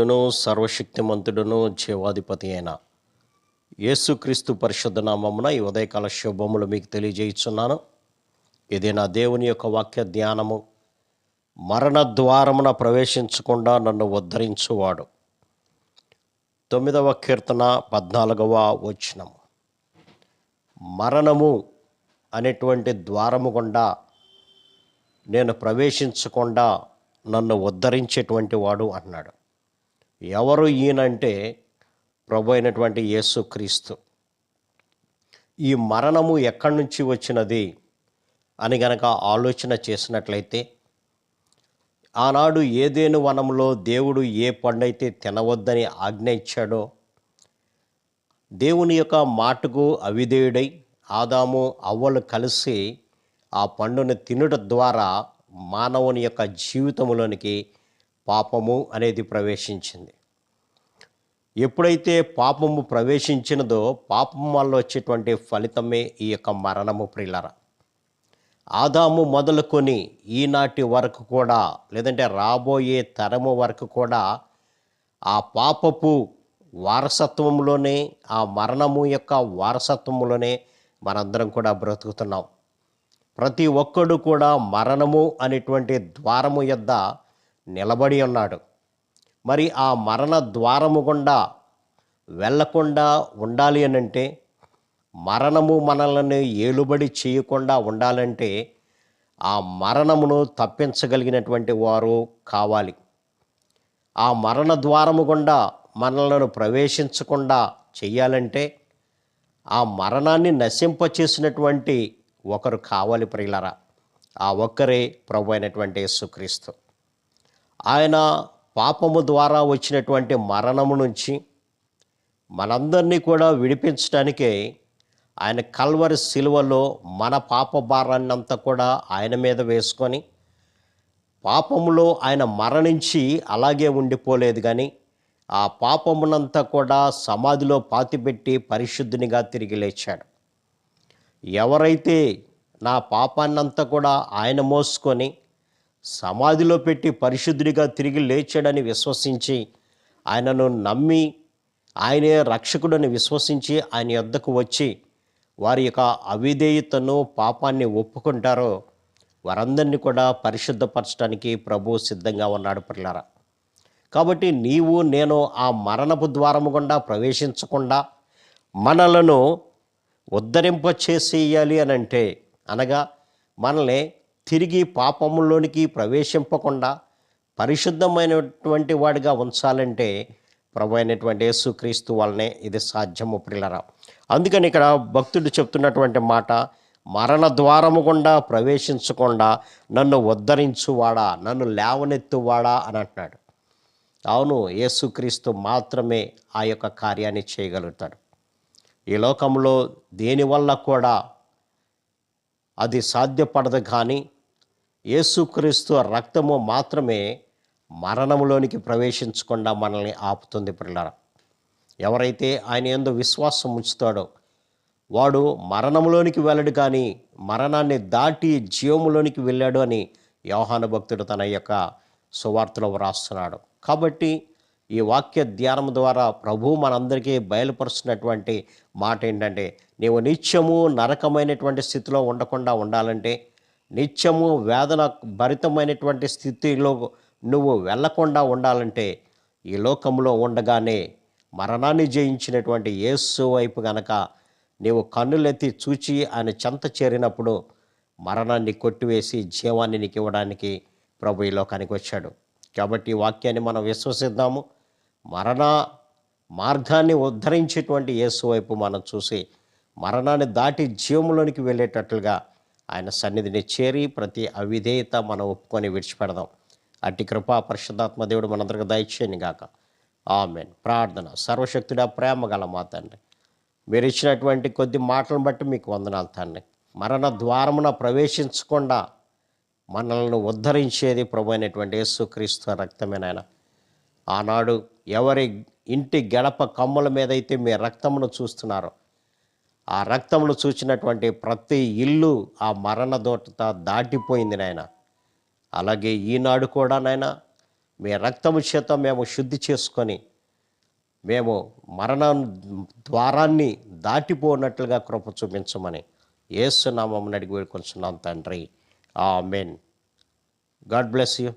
పరిశుద్ధుడును సర్వశక్తిమంతుడును జీవాధిపతి అయిన యేసుక్రీస్తు పరిశుద్ధ నామమున ఈ ఉదయకాల శుభములు మీకు తెలియజేయుచున్నాను. ఇది నా దేవుని యొక్క వాక్య ధ్యానము. మరణ ద్వారమున ప్రవేశించకుండా నన్ను ఉద్ధరించువాడు. 9వ కీర్తన 14వ వచనము. మరణము అనేటువంటి ద్వారము గుండా నేను ప్రవేశించకుండా నన్ను ఉద్ధరించేటువంటి వాడు అన్నాడు. ఎవరు ఈయనంటే ప్రభు అయినటువంటి యేసుక్రీస్తు. ఈ మరణము ఎక్కడి నుంచి వచ్చినది అని గనక ఆలోచన చేసినట్లయితే, ఆనాడు ఏదెను వనంలో దేవుడు ఏ పండైతే తినవద్దని ఆజ్ఞ ఇచ్చాడో, దేవుని యొక్క మాటకు అవిధేయుడై ఆదాము అవ్వలు కలిసి ఆ పండుని తినుట ద్వారా మానవుని యొక్క జీవితంలోనికి పాపము అనేది ప్రవేశించింది. ఎప్పుడైతే పాపము ప్రవేశించినదో పాపం వల్ల వచ్చేటువంటి ఫలితమే ఈ యొక్క మరణము ప్రియులారా. ఆదాము మొదలుకొని ఈనాటి వరకు కూడా, లేదంటే రాబోయే తరము వరకు కూడా ఆ పాపపు వారసత్వంలోనే, ఆ మరణము యొక్క వారసత్వంలోనే మనందరం కూడా బ్రతుకుతున్నాం. ప్రతి ఒక్కడు కూడా మరణము అనేటువంటి ద్వారము యొద్ద నిలబడి ఉన్నాడు. మరి ఆ మరణ ద్వారము గుండా వెళ్ళకుండా ఉండాలి అనంటే, మరణము మనల్ని ఏలుబడి చేయకుండా ఉండాలంటే, ఆ మరణమును తప్పించగలిగినటువంటి వారు కావాలి. ఆ మరణ ద్వారము గుండా మనలను ప్రవేశించకుండా చెయ్యాలంటే, ఆ మరణాన్ని నశింపచేసినటువంటి ఒకరు కావాలి ప్రియులారా. ఆ ఒక్కరే ప్రభు అయినటువంటి యేసుక్రీస్తు. ఆయన పాపము ద్వారా వచ్చినటువంటి మరణము నుంచి మనందరినీ కూడా విడిపించడానికే ఆయన కల్వరి శిలువలో మన పాప భారాన్నంతా కూడా ఆయన మీద వేసుకొని, పాపములో ఆయన మరణించి అలాగే ఉండిపోలేదు, కానీ ఆ పాపమునంతా కూడా సమాధిలో పాతిపెట్టి పరిశుద్ధునిగా తిరిగి లేచాడు. ఎవరైతే నా పాపాన్నంతా కూడా ఆయన మోసుకొని సమాధిలో పెట్టి పరిశుద్ధుడిగా తిరిగి లేచాడని విశ్వసించి, ఆయనను నమ్మి ఆయనే రక్షకుడని విశ్వసించి ఆయన యొద్దకు వచ్చి వారి యొక్క అవిధేయతను, పాపాన్ని ఒప్పుకుంటారో వారందరినీ కూడా పరిశుద్ధపరచడానికి ప్రభు సిద్ధంగా ఉన్నాడు ప్రియులారా. కాబట్టి నీవు నేను ఆ మరణపు ద్వారము గుండా ప్రవేశించకుండా మనలను ఉద్ధరింప చేసేయాలి అని అంటే, అనగా మనల్ని తిరిగి పాపములోనికి ప్రవేశింపకుండా పరిశుద్ధమైనటువంటి వాడిగా ఉంచాలంటే ప్రభు అయినటువంటి యేసుక్రీస్తు వల్లనే ఇది సాధ్యము ప్రియులారా. అందుకని ఇక్కడ భక్తుడు చెప్తున్నటువంటి మాట, మరణ ద్వారము గుండా ప్రవేశించకుండా నన్ను ఉద్ధరించువాడా, నన్ను లేవనెత్తువాడా అని అంటున్నాడు. అవును, యేసుక్రీస్తు మాత్రమే ఆ యొక్క కార్యాన్ని చేయగలుగుతాడు. ఈ లోకంలో దేనివల్ల కూడా అది సాధ్యపడదు, కానీ యేసుక్రీస్తు రక్తము మాత్రమే మరణములోనికి ప్రవేశించకుండా మనల్ని ఆపుతుంది ప్రియులారా. ఎవరైతే ఆయన యందు విశ్వాసం ఉంచుతాడో వాడు మరణములోనికి వెళ్ళడు, కానీ మరణాన్ని దాటి జీవములోనికి వెళ్ళాడు అని యోహాను భక్తుడు తన యొక్క సువార్తలో వ్రాస్తున్నాడు. కాబట్టి ఈ వాక్య ధ్యానం ద్వారా ప్రభు మనందరికీ బయలుపరుస్తున్నటువంటి మాట ఏంటంటే, నీవు నిత్యము నరకమైనటువంటి స్థితిలో ఉండకుండా ఉండాలంటే, నిత్యము వేదన భరితమైనటువంటి స్థితిలో నువ్వు వెళ్ళకుండా ఉండాలంటే, ఈ లోకంలో ఉండగానే మరణాన్ని జయించినటువంటి యేసు వైపు గనక నీవు కన్నులెత్తి చూచి ఆయన చెంత చేరినప్పుడు మరణాన్ని కొట్టివేసి జీవాన్ని నీకు ఇవ్వడానికి ప్రభు ఈ లోకానికి వచ్చాడు. కాబట్టి ఈ వాక్యాన్ని మనం విశ్వసిద్దాము. మరణ మార్గాన్ని ఉద్ధరించేటువంటి యేసు వైపు మనం చూసి మరణాన్ని దాటి జీవంలోనికి వెళ్ళేటట్లుగా ఆయన సన్నిధిని చేరి ప్రతి అవిధేయత మనం ఒప్పుకొని విడిచిపెడదాం. అట్టి కృపా పరిశుద్ధాత్మ దేవుడు మనందరికీ దయచేయను గాక. ఆమేన్. ప్రార్థన. సర్వశక్తుడా, ప్రేమ గల మా తండ్రి, మీరు ఇచ్చినటువంటి కొద్ది మాటలను బట్టి మీకు వందనాలు తండ్రి. మరణ ద్వారమున ప్రవేశించకుండా మనల్ని ఉద్ధరించేది ప్రభు అయినటువంటి యేసుక్రీస్తు రక్తమే నాయన. ఆనాడు ఎవరి ఇంటి గడప కమ్ముల మీద అయితే మీ రక్తమును చూస్తున్నారో, ఆ రక్తమును చూచినటువంటి ప్రతి ఇల్లు ఆ మరణ దోట దాటిపోయింది నాయన. అలాగే ఈనాడు కూడా నాయన మీ రక్తము చేత మేము శుద్ధి చేసుకొని మేము మరణం ద్వారాన్ని దాటిపోనట్లుగా కృప చూపించమని యేసు నామమున అడిగి వేడుకొంచున్నాం తండ్రి. ఆమేన్. God bless you.